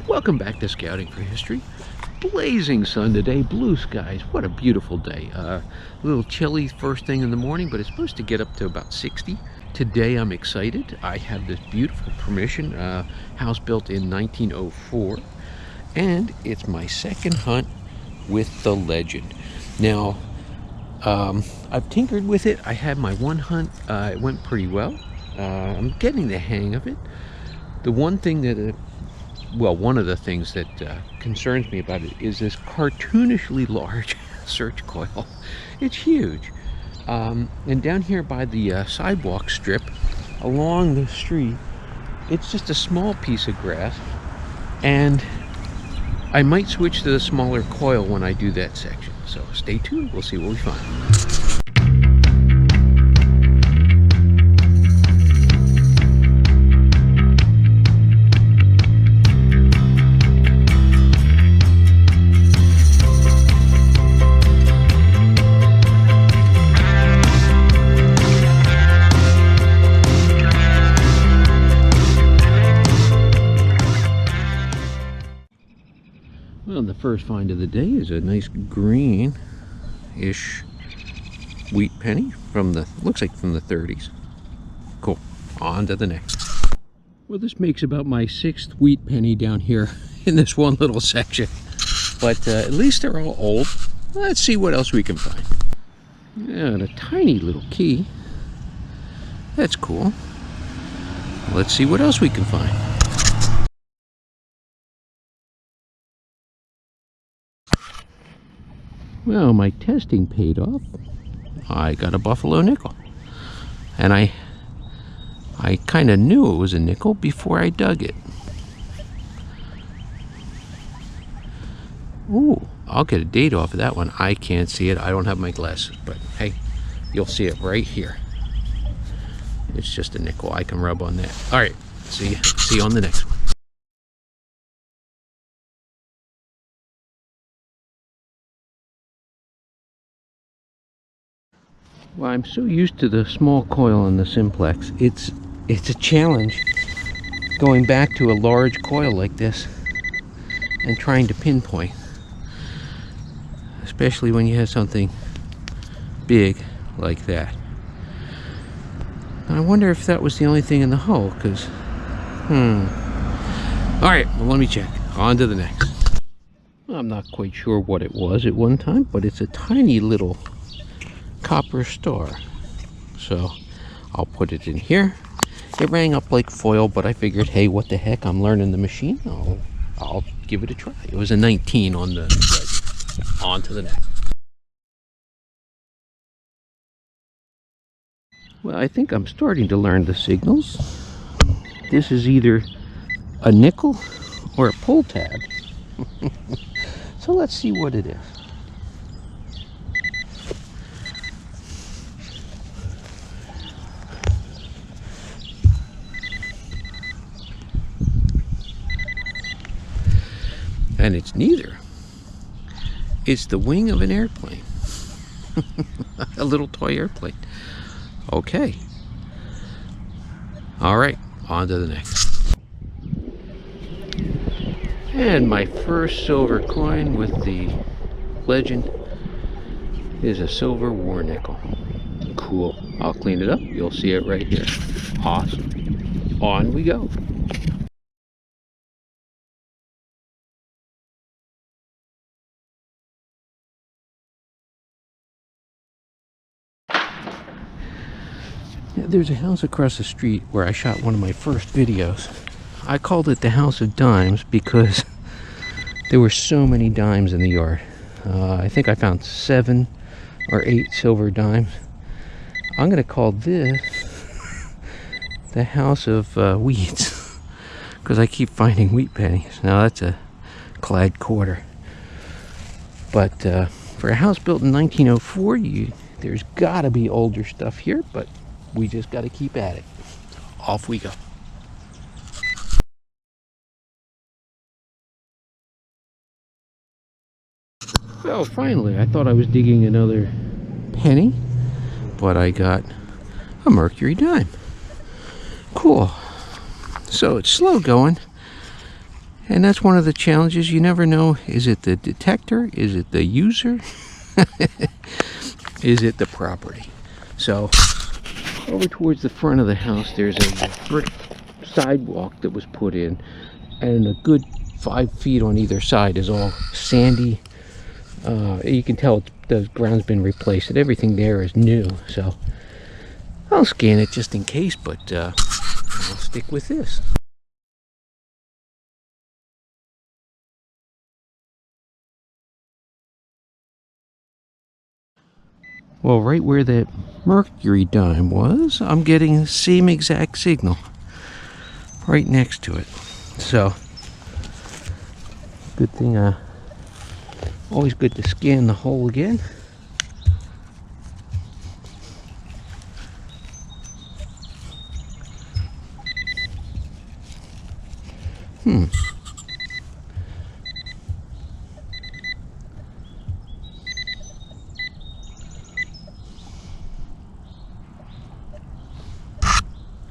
Welcome back to Scouting for History. Blazing sun today, blue skies. What a beautiful day. A little chilly first thing in the morning, but it's supposed to get up to about 60. Today I'm excited. I have this beautiful permission, house built in 1904, and it's my second hunt with the Legend. Now, I've tinkered with it. I had my one hunt, it went pretty well. I'm getting the hang of it. The one thing that one of the things that concerns me about it is this cartoonishly large search coil. It's huge. And down here by the sidewalk strip along the street, it's just a small piece of grass. And I might switch to the smaller coil when I do that section. So stay tuned, we'll see what we find. Well, the first find of the day is a nice green-ish wheat penny from the, looks like from the 30s. Cool. On to the next. Well, this makes about my 6th wheat penny down here in this one little section. But at least they're all old. Let's see what else we can find. Yeah, and a tiny little key. That's cool. Let's see what else we can find. Well, my testing paid off. I got a buffalo nickel. And I kind of knew it was a nickel before I dug it. Ooh, I'll get a date off of that one. I can't see it. I don't have my glasses, but hey, you'll see it right here. It's just a nickel. I can rub on that. All right, see you on the next one. Well, I'm so used to the small coil in the Simplex. It's a challenge going back to a large coil like this and trying to pinpoint, especially when you have something big like that. I wonder if that was the only thing in the hull, because all right, well, let me check. On to the next. I'm not quite sure what it was at one time, but it's a tiny little copper star, so I'll put it in here. It rang up like foil, but I figured, hey, what the heck, I'm learning the machine, I'll give it a try. It was a 19 on the Legend. On to the next. Well, I think I'm starting to learn the signals. This is either a nickel or a pull tab. So let's see what it is. And it's neither. It's the wing of an airplane. A little toy airplane. Okay. All right, on to the next. And my first silver coin with the Legend is a silver war nickel. Cool. I'll clean it up. You'll see it right here. Awesome. On we go. There's a house across the street where I shot one of my first videos. I called it the House of Dimes because there were so many dimes in the yard. I think I found 7 or 8 silver dimes. I'm going to call this the House of Weeds because I keep finding wheat pennies. Now that's a clad quarter. But for a house built in 1904, there's got to be older stuff here, but we just got to keep at it. Off we go. Well, finally, I thought I was digging another penny, but I got a mercury dime. Cool. So it's slow going. And that's one of the challenges. You never know, is it the detector? Is it the user? Is it the property? So over towards the front of the house, there's a brick sidewalk that was put in, and a good 5 feet on either side is all sandy. You can tell the ground's been replaced, and everything there is new. So I'll scan it just in case, but I'll stick with this. Well, right where that mercury dime was, I'm getting the same exact signal right next to it. So, good thing, always good to scan the hole again.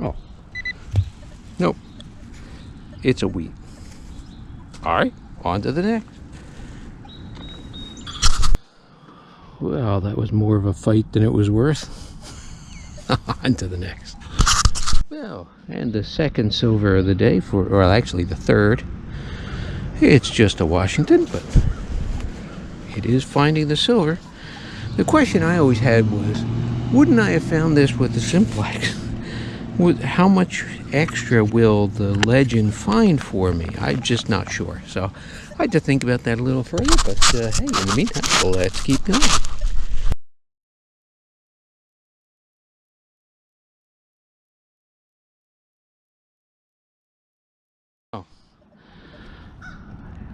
Oh, nope, it's a wheat. Alright, on to the next. Well, that was more of a fight than it was worth. On to the next. Well, and the second silver of the day, well, actually the third. It's just a Washington, but it is finding the silver. The question I always had was, wouldn't I have found this with the Simplex? How much extra will the legend find for me? I'm just not sure. So I had to think about that a little further, but hey, in the meantime, let's keep going. Oh,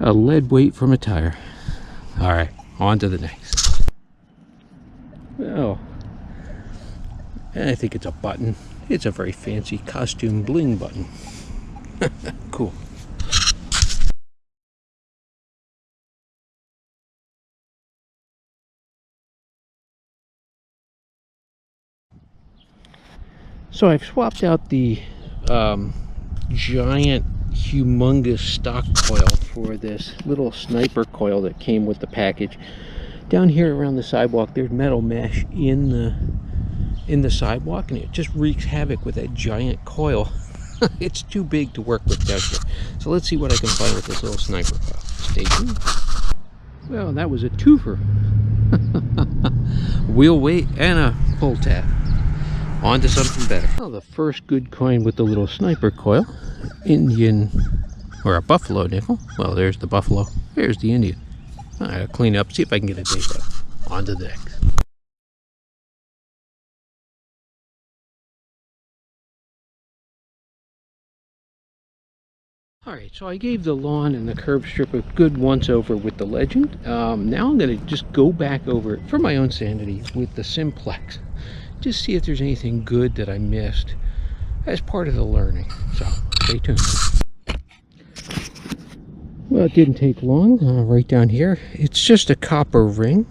a lead weight from a tire. All right, on to the next. Well, I think it's a button. It's a very fancy costume bling button. Cool. So I've swapped out the giant, humongous stock coil for this little sniper coil that came with the package. Down here around the sidewalk, there's metal mesh in the sidewalk, and it just wreaks havoc with that giant coil. It's too big to work with down here. So let's see what I can find with this little sniper coil. Stay tuned. Well, that was a twofer. Wheel weight and a pull tab. On to something better. Well, the first good coin with the little sniper coil. Indian, or a buffalo nickel. Well, there's the buffalo. There's the Indian. I'll clean up, see if I can get a date on. On to the next. Alright, so I gave the lawn and the curb strip a good once over with the legend. Now I'm going to just go back over it for my own sanity with the Simplex. Just see if there's anything good that I missed as part of the learning. So, stay tuned. Well, it didn't take long. Right down here, it's just a copper ring.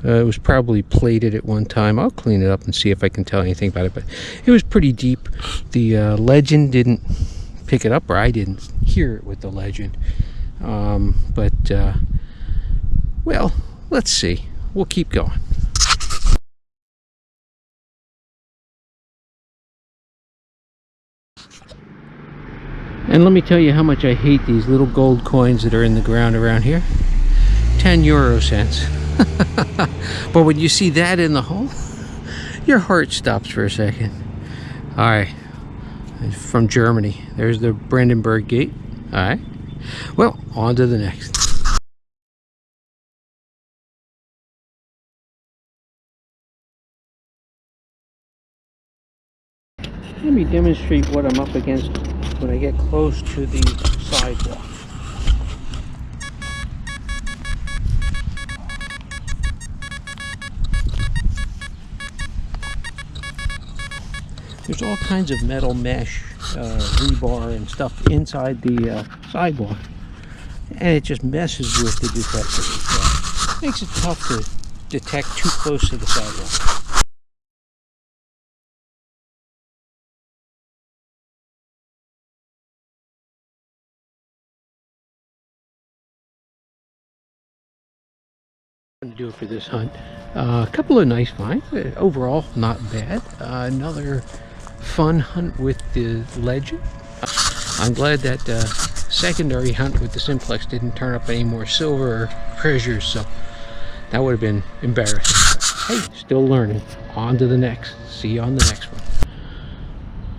It was probably plated at one time. I'll clean it up and see if I can tell anything about it, but it was pretty deep. The legend didn't pick it up, or I didn't hear it with the legend. Well, let's see. We'll keep going. And let me tell you how much I hate these little gold coins that are in the ground around here. 10 euro cents. But when you see that in the hole, your heart stops for a second. Alright, from Germany. There's the Brandenburg Gate. Alright, well, on to the next. Let me demonstrate what I'm up against when I get close to the sidewalk. There's all kinds of metal mesh, rebar and stuff inside the sidewalk, and it just messes with the detector. So makes it tough to detect too close to the sidewalk. Do it for this hunt. A couple of nice finds. Overall, not bad. Another fun hunt with the Legend. I'm glad that secondary hunt with the Simplex didn't turn up any more silver treasures, so that would have been embarrassing. But, hey, still learning. On to the next. See you on the next one.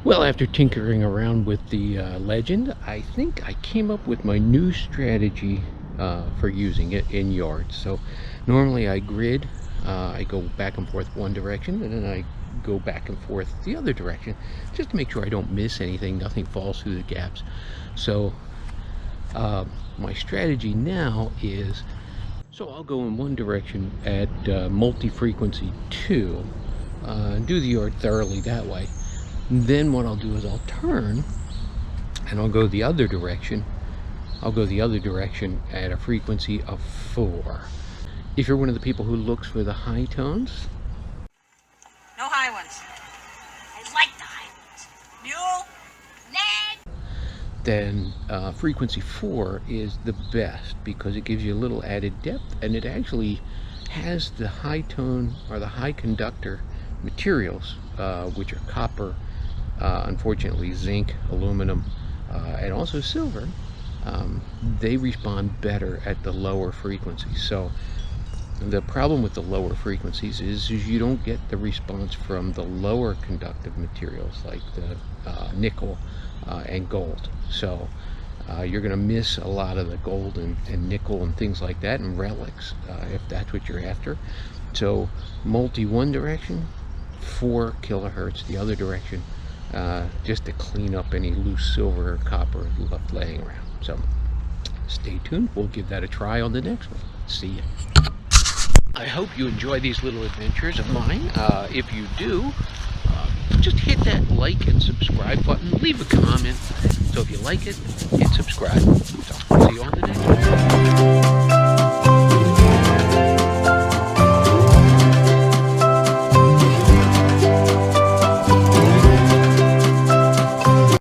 Well, after tinkering around with the Legend, I think I came up with my new strategy for using it in yards. So normally I grid, I go back and forth one direction, and then I go back and forth the other direction, just to make sure I don't miss anything, nothing falls through the gaps. So my strategy now is, so I'll go in one direction at multi-frequency 2, do the yard thoroughly that way. Then what I'll do is I'll turn and I'll go the other direction. I'll go the other direction at a frequency of 4. If you're one of the people who looks for the high tones, no high ones. I like the high ones. Mule, Ned. Then frequency 4 is the best because it gives you a little added depth, and it actually has the high tone or the high conductor materials, which are copper, unfortunately zinc, aluminum, and also silver. They respond better at the lower frequencies. So the problem with the lower frequencies is you don't get the response from the lower conductive materials like the nickel and gold. So you're going to miss a lot of the gold and nickel and things like that, and relics, if that's what you're after. So multi one direction, 4 kilohertz the other direction, just to clean up any loose silver or copper left laying around. So stay tuned, we'll give that a try on the next one. See ya. I hope you enjoy these little adventures of mine. If you do, just hit that like and subscribe button, leave a comment. So if you like it, hit subscribe. So see you on the next one.